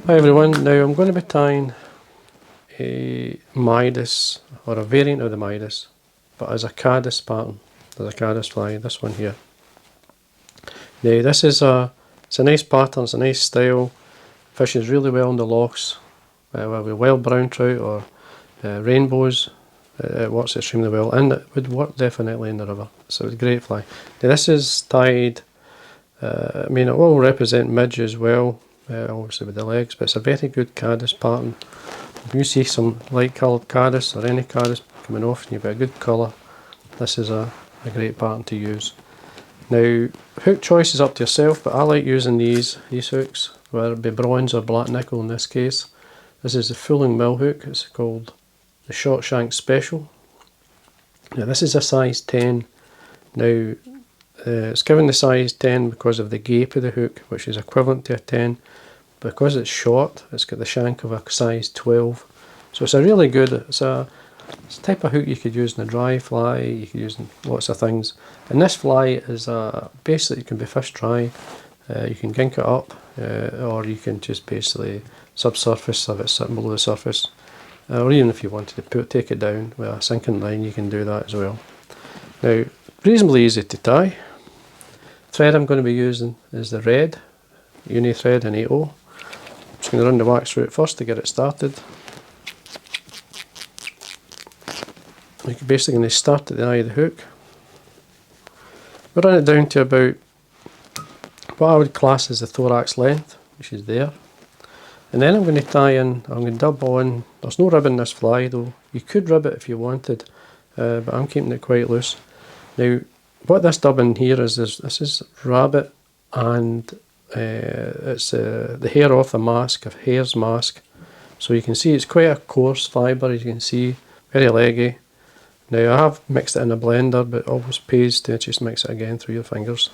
Hi everyone, now I'm going to be tying a Midas, or a variant of the Midas, but as a Caddis pattern. There's a Caddis fly, this one here. Now this is it's a nice pattern, it's a nice style, fishes really well in the lochs, with wild brown trout or rainbows. It works extremely well, and it would work definitely in the river, so it's a great fly. Now this is tied, I mean it will represent midge as well, obviously with the legs, but it's a very good Caddis pattern. If you see some light coloured Caddis or any Caddis coming off and you've got a good colour, this is a great pattern to use. Now hook choice is up to yourself, but I like using these hooks, whether it be bronze or black nickel in this case. This is the Fulling mill hook, it's called the Short Shank Special. Now this is a size 10. Now it's given the size 10 because of the gape of the hook, which is equivalent to a 10. Because it's short, it's got the shank of a size 12. So it's a really good, it's a type of hook you could use in a dry fly, you could use in lots of things. And this fly is basically, it can be fished dry, you can gink it up, or you can just basically subsurface if it's sitting below the surface. Or even if you wanted to take it down with a sinking line, you can do that as well. Now, reasonably easy to tie. Thread I'm going to be using is the red uni thread in 8/0. Just going to run the wax through it first to get it started. You're basically going to start at the eye of the hook. We'll run it down to about what I would class as the thorax length, which is there. And then I'm going to tie in, I'm going to dub on, there's no rib in this fly though, you could rib it if you wanted, but I'm keeping it quite loose. Now what this dubbing here is this is rabbit, and it's the hair off the mask, of Hare's mask. So you can see it's quite a coarse fibre, as you can see, very leggy. Now I have mixed it in a blender, but always pays to just mix it again through your fingers.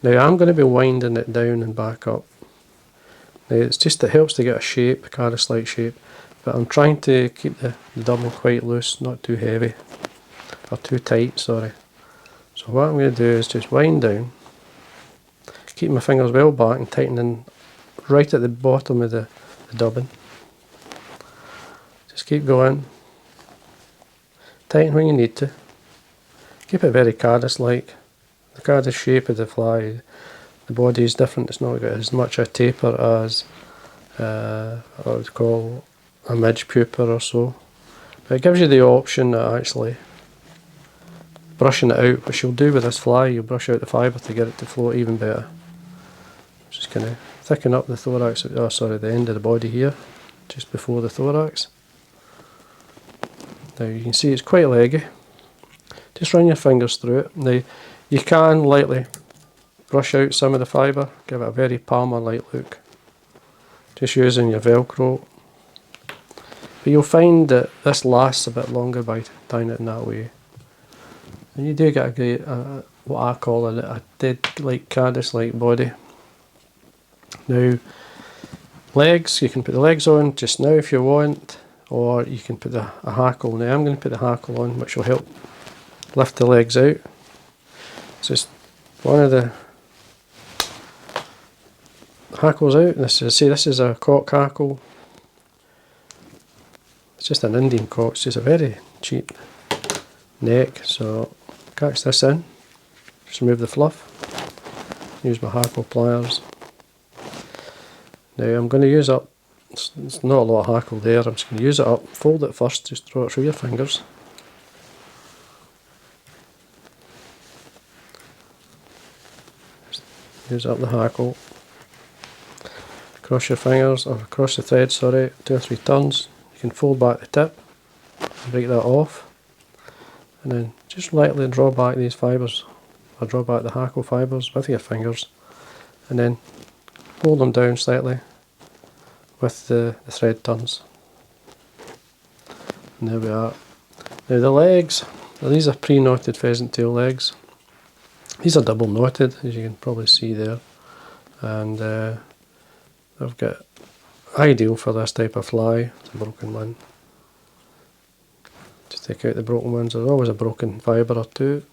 Now I'm going to be winding it down and back up. Now it helps to get a shape, a Caddis-like shape, but I'm trying to keep the double quite loose, not too heavy, or too tight, sorry. So what I'm going to do is just wind down, keep my fingers well back and tightening right at the bottom of the dubbing. Just keep going, tighten when you need to, keep it very Caddis-like. The Caddis shape of the fly, the body is different, it's not got as much a taper as what I would call a midge pupa or so. But it gives you the option of actually brushing it out, which you'll do with this fly, you'll brush out the fibre to get it to float even better. Just going to thicken up the thorax, the end of the body here, just before the thorax. Now you can see it's quite leggy. Just run your fingers through it. Now you can lightly brush out some of the fibre, give it a very Palmer-like look, just using your Velcro. But you'll find that this lasts a bit longer by tying it in that way. And you do get a great, what I call a dead like Caddis-like body. Now, legs, you can put the legs on just now if you want, or you can put a hackle. Now I'm going to put the hackle on, which will help lift the legs out. It's just one of the hackles out. This is a cock hackle. It's just an Indian cock, it's just a very cheap neck. So catch this in, just remove the fluff, use my hackle pliers. Now I'm going to use up, it's not a lot of hackle there, I'm just going to use it up, fold it first, just throw it through your fingers. Just use up the hackle, across your fingers, or across the thread, sorry, 2 or 3 turns. You can fold back the tip, break that off, and then just lightly draw back these fibres, or draw back the hackle fibres with your fingers, and then hold them down slightly with the thread turns. And there we are. Now the legs, these are pre-knotted pheasant tail legs. These are double knotted, as you can probably see there, and I've got ideal for this type of fly. It's a broken one. Just take out the broken ones. There's always a broken fibre or two.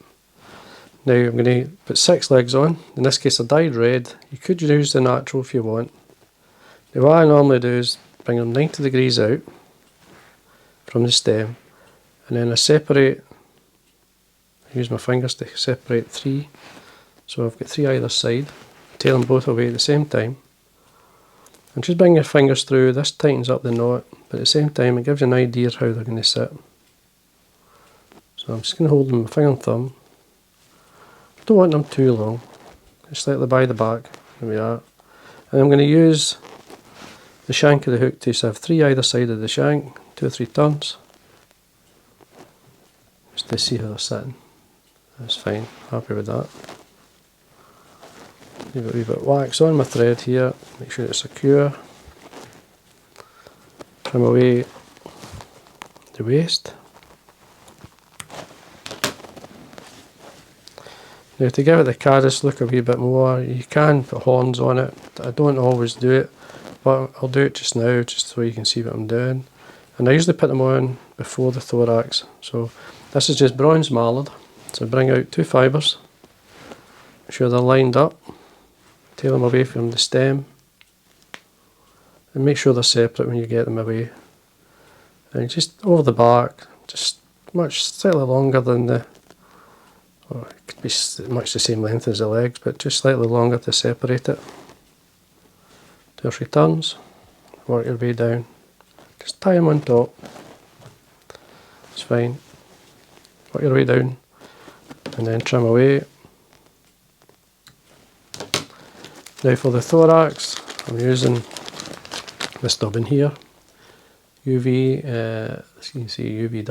Now I'm going to put 6 legs on. In this case they're dyed red. You could use the natural if you want. Now what I normally do is bring them 90 degrees out from the stem, and then I separate, use my fingers to separate 3, so I've got 3 either side, tail them both away at the same time, and just bring your fingers through. This tightens up the knot, but at the same time it gives you an idea of how they're going to sit. So I'm just going to hold them with my finger and thumb. Don't want them too long, just slightly by the back, there we are. And I'm going to use the shank of the hook to have 3 either side of the shank, 2 or 3 turns, just to see how they're sitting. That's fine, happy with that. Leave a wee bit of wax on my thread here, make sure it's secure. Trim away the waste. Now to give it the caddis look a wee bit more, you can put horns on it. I don't always do it, but I'll do it just now, just so you can see what I'm doing. And I usually put them on before the thorax. So this is just bronze mallard. So bring out 2 fibres, make sure they're lined up, tail them away from the stem, and make sure they're separate when you get them away. And just over the back, just slightly longer than the, or it could be much the same length as the legs, but just slightly longer to separate it. 2 or 3 turns, work your way down. Just tie them on top. It's fine. Work your way down, and then trim away. Now for the thorax, I'm using this dubbin here. UV, as you can see, UV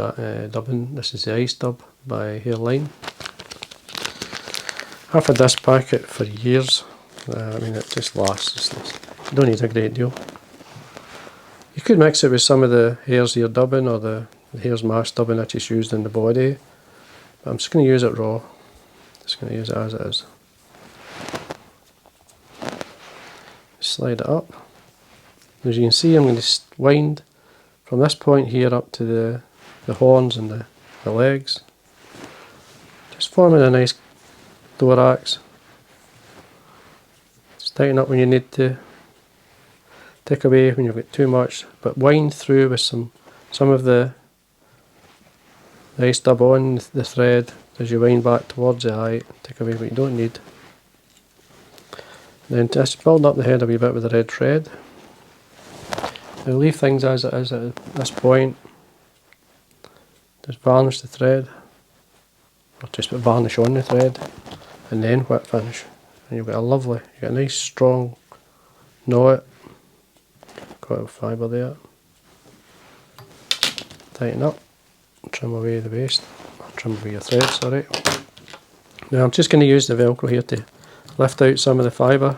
dubbin. This is the ice dub by Hare. I've had this packet for years. I mean, it just lasts. You don't need a great deal. You could mix it with some of the Hare's ear dubbin or the Hare's mask dubbin that is used in the body. But I'm just going to use it raw. Just going to use it as it is. Slide it up. As you can see, I'm going to wind from this point here up to the horns and the legs. Just forming a nice thorax. Just tighten up when you need to. Take away when you've got too much, but wind through with some of the ice dub on the thread as you wind back towards the eye. Take away what you don't need. Then just build up the head a wee bit with the red thread. Now leave things as it is at this point. Just varnish the thread, or just put varnish on the thread, and then whip finish. And you've got a nice strong knot. Got a fibre there. Tighten up, trim away the waste, trim away your thread, sorry. Now I'm just going to use the velcro here to lift out some of the fibre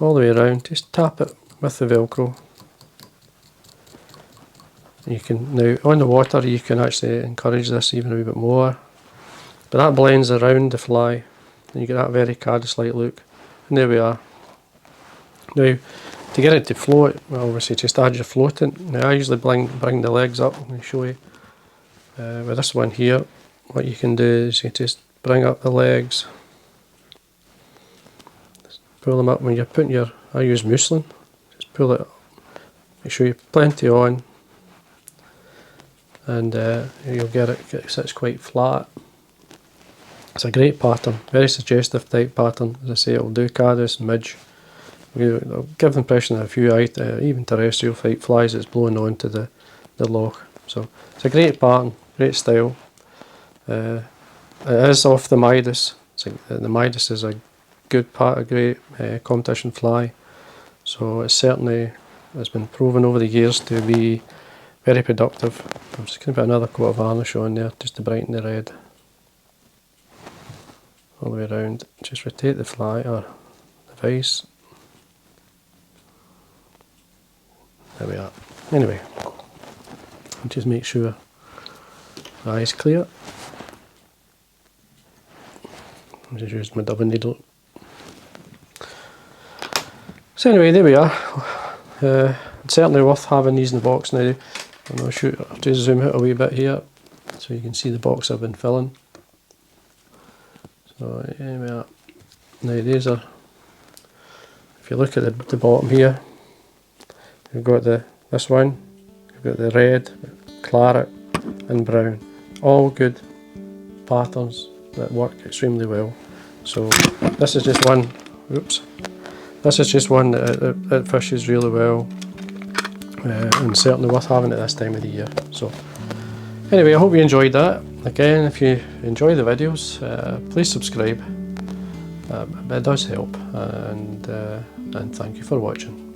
all the way around. Just tap it with the velcro. You can now on the water you can actually encourage this even a wee bit more, but that blends around the fly and you get that very caddis-like look. And there we are. Now to get it to float, well, obviously just add your floatant. Now I usually bring the legs up. Let me show you. With this one here, what you can do is you just bring up the legs, just pull them up when you're putting your, I use muslin, just pull it up, make sure you've plenty on, and you'll get it sits quite flat. It's a great pattern, very suggestive type pattern. As I say, it'll do caddis, midge. It'll give the impression that a few even terrestrial flies that's blowing onto the loch. So it's a great pattern, great style. It is off the Midas. The Midas is a great competition fly. So it's certainly has been proven over the years to be very productive. I'm just going to put another coat of varnish on there just to brighten the red all the way around. Just rotate the fly or the vise. There we are. Anyway, just make sure the eye is clear. I'm just using my dubbing needle. So anyway, there we are. It's certainly worth having these in the box now. I'll just zoom out a wee bit here so you can see the box I've been filling. So here we are. Now these are if you look at the bottom here, you've got this one, you've got the red, claret and brown, all good patterns that work extremely well. So this is just one, oops, this is just one that fishes really well, and certainly worth having at this time of the year. So anyway, I hope you enjoyed that. Again, if you enjoy the videos, please subscribe. It does help, and thank you for watching.